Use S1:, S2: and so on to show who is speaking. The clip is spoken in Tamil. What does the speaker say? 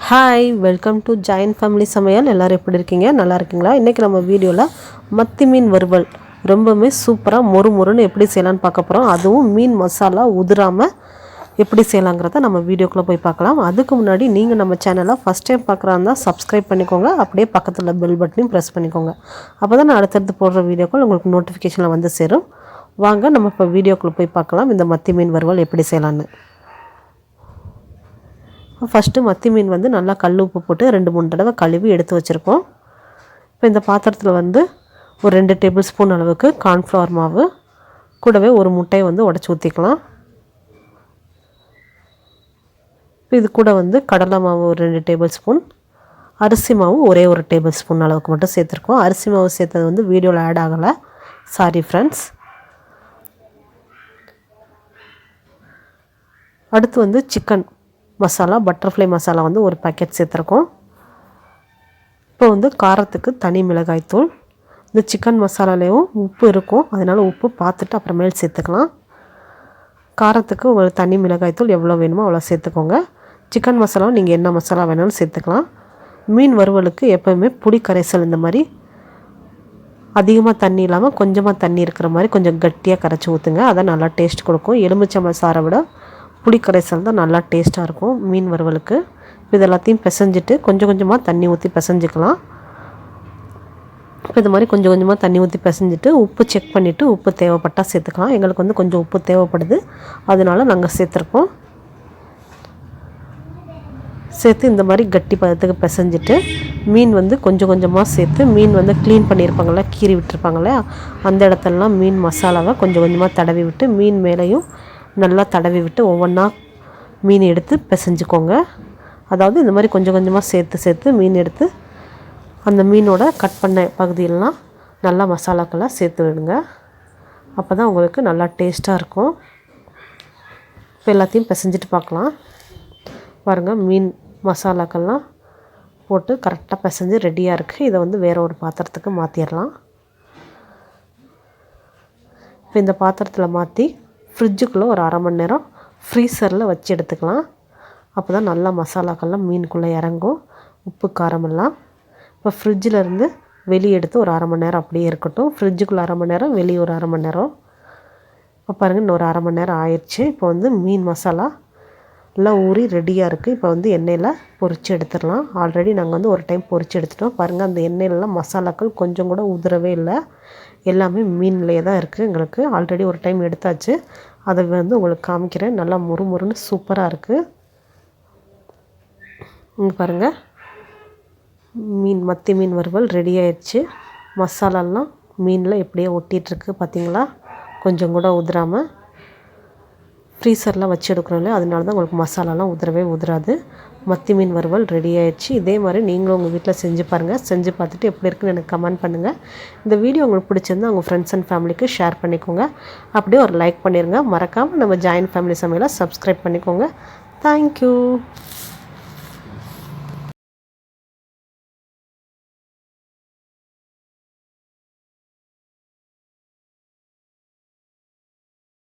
S1: ஹாய் வெல்கம் டு jointfamily சமையல். எல்லோரும் எப்படி இருக்கீங்க? நல்லா இருக்கீங்களா? இன்றைக்கி நம்ம வீடியோவில் மத்தி மீன் வறுவல் ரொம்பவுமே சூப்பராக மொறு மொறுன்னு எப்படி செய்யலான்னு பார்க்க போகிறோம். அதுவும் மீன் மசாலா உதிராமல் எப்படி செய்யலாங்கிறத நம்ம வீடியோக்குள்ளே போய் பார்க்கலாம். அதுக்கு முன்னாடி நீங்கள் நம்ம சேனலை ஃபஸ்ட் டைம் பார்க்குறாருந்தா சப்ஸ்கிரைப் பண்ணிக்கோங்க. அப்படியே பக்கத்தில் பெல் பட்டனையும் ப்ரெஸ் பண்ணிக்கோங்க. அப்போ தான் நான் அடுத்தடுத்து போடுற வீடியோக்கள் உங்களுக்கு நோட்டிஃபிகேஷனில் வந்து சேரும். வாங்க நம்ம இப்போ வீடியோக்குள்ளே போய் பார்க்கலாம் இந்த மத்தி மீன் வறுவல் எப்படி செய்யலான்னு. ஃபஸ்ட்டு மத்தி மீன் வந்து நல்லா கல் உப்பு போட்டு 2-3 தடவை கழுவி எடுத்து வச்சுருக்கோம். இப்போ இந்த பாத்திரத்தில் வந்து ஒரு 2 டேபிள் ஸ்பூன் அளவுக்கு கார்ன்ஃப்ளவர் மாவு, கூடவே ஒரு முட்டையை வந்து உடச்சி ஊற்றிக்கலாம். இப்போ இது கூட வந்து கடலை மாவு ஒரு 2 டேபிள் ஸ்பூன், அரிசி மாவு ஒரே ஒரு டேபிள் ஸ்பூன் அளவுக்கு மட்டும் சேர்த்துருக்கோம். அரிசி மாவு சேர்த்தது வந்து வீடியோவில் ஆட் ஆகலை, சாரி ஃப்ரெண்ட்ஸ். அடுத்து வந்து சிக்கன் மசாலா, பட்டர்ஃப்ளை மசாலா வந்து ஒரு பேக்கெட் சேர்த்துருக்கோம். இப்போ வந்து காரத்துக்கு தனி மிளகாய்த்தூள். இந்த சிக்கன் மசாலாலேயும் உப்பு இருக்கும், அதனால் உப்பு பார்த்துட்டு அப்புறமேல் சேர்த்துக்கலாம். காரத்துக்கு உங்களுக்கு தனி மிளகாய்த்தூள் எவ்வளோ வேணுமோ அவ்வளோ சேர்த்துக்கோங்க. சிக்கன் மசாலா நீங்கள் என்ன மசாலா வேணாலும் சேர்த்துக்கலாம். மீன் வறுவலுக்கு எப்போயுமே புளி கரைசல் இந்த மாதிரி அதிகமாக தண்ணி இல்லாமல் கொஞ்சமாக தண்ணி இருக்கிற மாதிரி கொஞ்சம் கட்டியாக கரைச்சி ஊற்றுங்க. அதான் நல்லா டேஸ்ட் கொடுக்கும். எலுமிச்சம்பழ சாறை விட புளி கரைசல் தான் நல்லா டேஸ்ட்டாக இருக்கும் மீன் வறுவலுக்கு. இது எல்லாத்தையும் பிசைஞ்சிட்டு கொஞ்சம் கொஞ்சமாக தண்ணி ஊற்றி பிசைஞ்சிக்கலாம். இப்போ இது மாதிரி கொஞ்சம் கொஞ்சமாக தண்ணி ஊற்றி பிசைஞ்சிட்டு உப்பு செக் பண்ணிவிட்டு உப்பு தேவைப்பட்டால் சேர்த்துக்கலாம். எங்களுக்கு வந்து கொஞ்சம் உப்பு தேவைப்படுது, அதனால நாங்கள் சேர்த்துருக்கோம். சேர்த்து இந்த மாதிரி கட்டி பதத்துக்கு பிசைஞ்சிட்டு மீன் வந்து கொஞ்சம் கொஞ்சமாக சேர்த்து, மீன் வந்து க்ளீன் பண்ணியிருப்பாங்களே, கீறி விட்டுருப்பாங்களே, அந்த இடத்துலலாம் மீன் மசாலாவை கொஞ்சம் கொஞ்சமாக தடவி விட்டு மீன் மேலேயும் நல்லா தடவி விட்டு ஒவ்வொன்றா மீன் எடுத்து பிசைஞ்சிக்கோங்க. அதாவது இந்த மாதிரி கொஞ்சம் கொஞ்சமாக சேர்த்து மீன் எடுத்து அந்த மீனோட கட் பண்ண பகுதியெல்லாம் நல்லா மசாலாக்கெல்லாம் சேர்த்து விடுங்க. அப்போ தான் உங்களுக்கு நல்லா டேஸ்ட்டாக இருக்கும். இப்போ எல்லாத்தையும் பிசைஞ்சிட்டு பார்க்கலாம். பாருங்கள், மீன் மசாலாக்கெல்லாம் போட்டு கரெக்டாக பிசைஞ்சு ரெடியாக இருக்குது. இதை வந்து வேறு ஒரு பாத்திரத்துக்கு மாற்றிடலாம். இப்போ இந்த பாத்திரத்தில் மாற்றி ஃப்ரிட்ஜுக்குள்ளே ஒரு 1/2 மணி நேரம் ஃப்ரீசரில் வச்சு எடுத்துக்கலாம். அப்போ தான் நல்லா மசாலாக்கெல்லாம் மீனுக்குள்ளே இறங்கும், உப்பு காரமெல்லாம். இப்போ ஃப்ரிட்ஜிலேருந்து வெளியே எடுத்து ஒரு 1/2 மணி நேரம் அப்படியே இருக்கட்டும். ஃப்ரிட்ஜுக்குள்ளே 1/2 மணி நேரம், வெளியே ஒரு 1/2 மணி நேரம். இப்போ பாருங்கள், இன்னொரு 1/2 மணி நேரம் ஆயிடுச்சு. இப்போ வந்து மீன் மசாலா எல்லாம் ஊறி ரெடியாக இருக்குது. இப்போ வந்து எண்ணெயில் பொரித்து எடுத்துடலாம். ஆல்ரெடி நாங்கள் வந்து ஒரு டைம் பொரித்து எடுத்துட்டோம். பாருங்கள், அந்த எண்ணெயிலலாம் மசாலாக்கள் கொஞ்சம் கூட உதிரவே இல்லை, எல்லாமே மீன்லேயே தான் இருக்குது. எங்களுக்கு ஆல்ரெடி ஒரு டைம் எடுத்தாச்சு, அதை வந்து உங்களுக்கு காமிக்கிறேன். நல்லா முறுமுறுன்னு சூப்பராக இருக்குது. இங்கே பாருங்கள், மத்தி மீன் வறுவல் ரெடி ஆயிடுச்சு. மசாலாலாம் மீனில் எப்படியே ஒட்டிகிட்ருக்கு பார்த்தீங்களா, கொஞ்சம் கூட உதிராமல். ஃப்ரீசரில் வச்சு எடுக்கிறோம் இல்லையா, அதனால தான் உங்களுக்கு மசாலாலாம் உதிரவே உதிராது. மத்தி மீன் வறுவல் ரெடி ஆயிடுச்சு. இதே மாதிரி நீங்களும் உங்கள் வீட்டில் செஞ்சு பாருங்கள். செஞ்சு பார்த்துட்டு எப்படி இருக்குன்னு எனக்கு கமெண்ட் பண்ணுங்கள். இந்த வீடியோ உங்களுக்கு பிடிச்சிருந்தா உங்கள் ஃப்ரெண்ட்ஸ் அண்ட் ஃபேமிலிக்கு ஷேர் பண்ணிக்கோங்க. அப்படியே ஒரு லைக் பண்ணிடுங்க. மறக்காமல் நம்ம ஜாயின்ட் ஃபேமிலி சமையலை சப்ஸ்கிரைப் பண்ணிக்கோங்க. தேங்க்யூ.